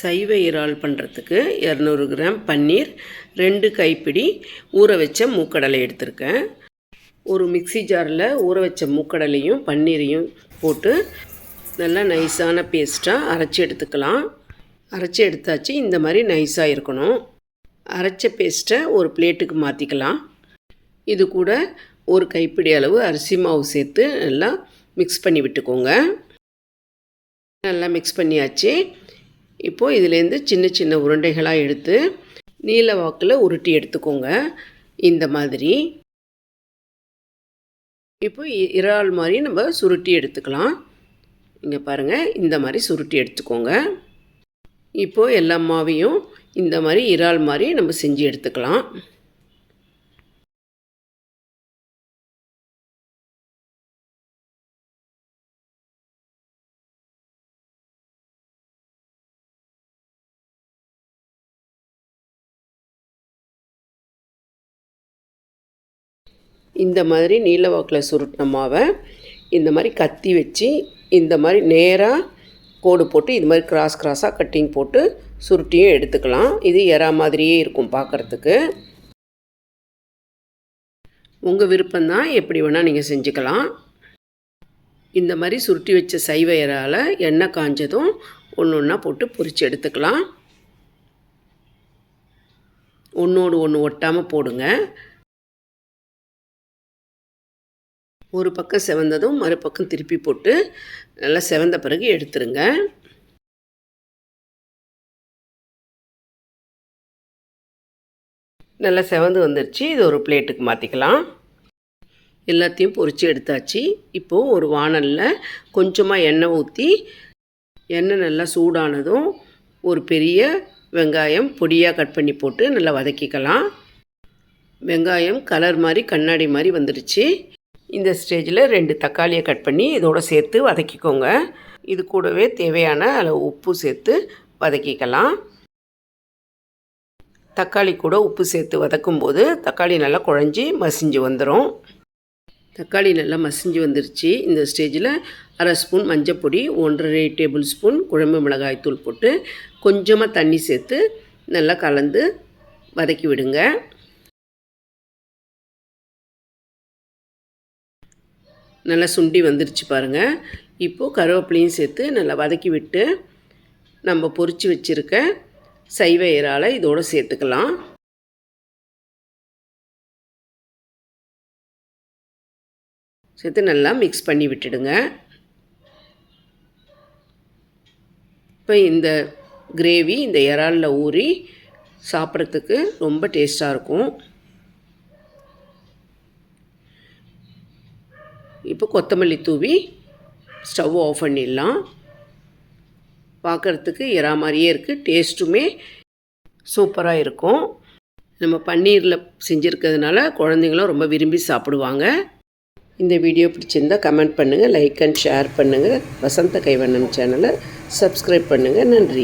சைவ இறால் பண்ணுறதுக்கு 200 கிராம் பன்னீர், 2 கைப்பிடி ஊற வச்ச மூக்கடலை எடுத்திருக்கேன். ஒரு மிக்ஸி ஜாரில் ஊற வச்ச மூக்கடலையும் பன்னீரையும் போட்டு நல்லா நைஸான பேஸ்ட்டாக அரைச்சி எடுத்துக்கலாம். அரைச்சி எடுத்தாச்சு. இந்த மாதிரி நைஸாக இருக்கணும். அரைச்ச பேஸ்ட்டை ஒரு பிளேட்டுக்கு மாற்றிக்கலாம். இது கூட ஒரு கைப்பிடி அளவு அரிசி மாவு சேர்த்து நல்லா மிக்ஸ் பண்ணி விட்டுக்கோங்க. நல்லா மிக்ஸ் பண்ணியாச்சு. இப்போது இதிலேருந்து சின்ன சின்ன உருண்டைகளாக எடுத்து நீல வாக்கில் உருட்டி எடுத்துக்கோங்க. இந்த மாதிரி இப்போ இறால் மாதிரி நம்ம சுருட்டி எடுத்துக்கலாம். இங்கே பாருங்கள், இந்த மாதிரி சுருட்டி எடுத்துக்கோங்க. இப்போது எல்லா மாவையும் இந்த மாதிரி இறால் மாதிரி நம்ம செஞ்சு எடுத்துக்கலாம். இந்த மாதிரி நீல வாக்கில் சுருட்டின மாவை இந்த மாதிரி கத்தி வச்சு இந்த மாதிரி நேராக கோடு போட்டு இது மாதிரி கிராஸாக கட்டிங் போட்டு சுருட்டியும் எடுத்துக்கலாம். இது எறா மாதிரியே இருக்கும் பார்க்குறதுக்கு. உங்கள் விருப்பம்தான், எப்படி வேணால் நீங்கள் செஞ்சுக்கலாம். இந்த மாதிரி சுருட்டி வச்ச சைவ இறால எண்ணெய் காஞ்சதும் ஒன்று ஒன்றா போட்டு பொரித்து எடுத்துக்கலாம். ஒன்றோடு ஒன்று ஒட்டாமல் போடுங்க. ஒரு பக்கம் செவந்ததும் மறுபக்கம் திருப்பி போட்டு நல்லா செவந்த பிறகு எடுத்துருங்க. நல்லா செவந்து வந்துருச்சு. இது ஒரு பிளேட்டுக்கு மாற்றிக்கலாம். எல்லாத்தையும் பொரித்து எடுத்தாச்சு. இப்போது ஒரு வாணலில் கொஞ்சமாக எண்ணெய் ஊற்றி எண்ணெய் நல்லா சூடானதும் ஒரு பெரிய வெங்காயம் பொடியாக கட் பண்ணி போட்டு நல்லா வதக்கிக்கலாம். வெங்காயம் கலர் மாதிரி கண்ணாடி மாதிரி வந்துடுச்சு. இந்த ஸ்டேஜில் 2 தக்காளியை கட் பண்ணி இதோடு சேர்த்து வதக்கிக்கோங்க. இது கூடவே தேவையான அளவு உப்பு சேர்த்து வதக்கிக்கலாம். தக்காளி கூட உப்பு சேர்த்து வதக்கும்போது தக்காளி நல்லா குழஞ்சி மசிஞ்சு வந்துடும். தக்காளி நல்லா மசிஞ்சு வந்துருச்சு. இந்த ஸ்டேஜில் 1/2 ஸ்பூன் மஞ்சப்பொடி, 1½ டேபிள் ஸ்பூன் குழம்பு மிளகாய் தூள் போட்டு கொஞ்சமாக தண்ணி சேர்த்து நல்லா கலந்து வதக்கி விடுங்க. நல்லா சுண்டி வந்துருச்சு பாருங்கள். இப்போது கருவேப்பிலையும் சேர்த்து நல்லா வதக்கி விட்டு நம்ம பொரித்து வச்சுருக்க சைவ இறாலை இதோடு சேர்த்துக்கலாம். சேர்த்து நல்லா மிக்ஸ் பண்ணி விட்டுடுங்க. இப்போ இந்த கிரேவி இந்த இறாலில் ஊறி சாப்பிட்றதுக்கு ரொம்ப டேஸ்ட்டாக இருக்கும். இப்போ கொத்தமல்லி தூவி ஸ்டவ் ஆஃப் பண்ணிடலாம். பார்க்குறதுக்கு இறா மாதிரியே இருக்குது. டேஸ்ட்டுமே சூப்பராக இருக்கும். நம்ம பன்னீரில் செஞ்சுருக்கிறதுனால குழந்தைங்களும் ரொம்ப விரும்பி சாப்பிடுவாங்க. இந்த வீடியோ பிடிச்சிருந்தால் கமெண்ட் பண்ணுங்கள், லைக் அண்ட் ஷேர் பண்ணுங்கள். வசந்த கைவண்ணம் சேனலை சப்ஸ்கிரைப் பண்ணுங்கள். நன்றி.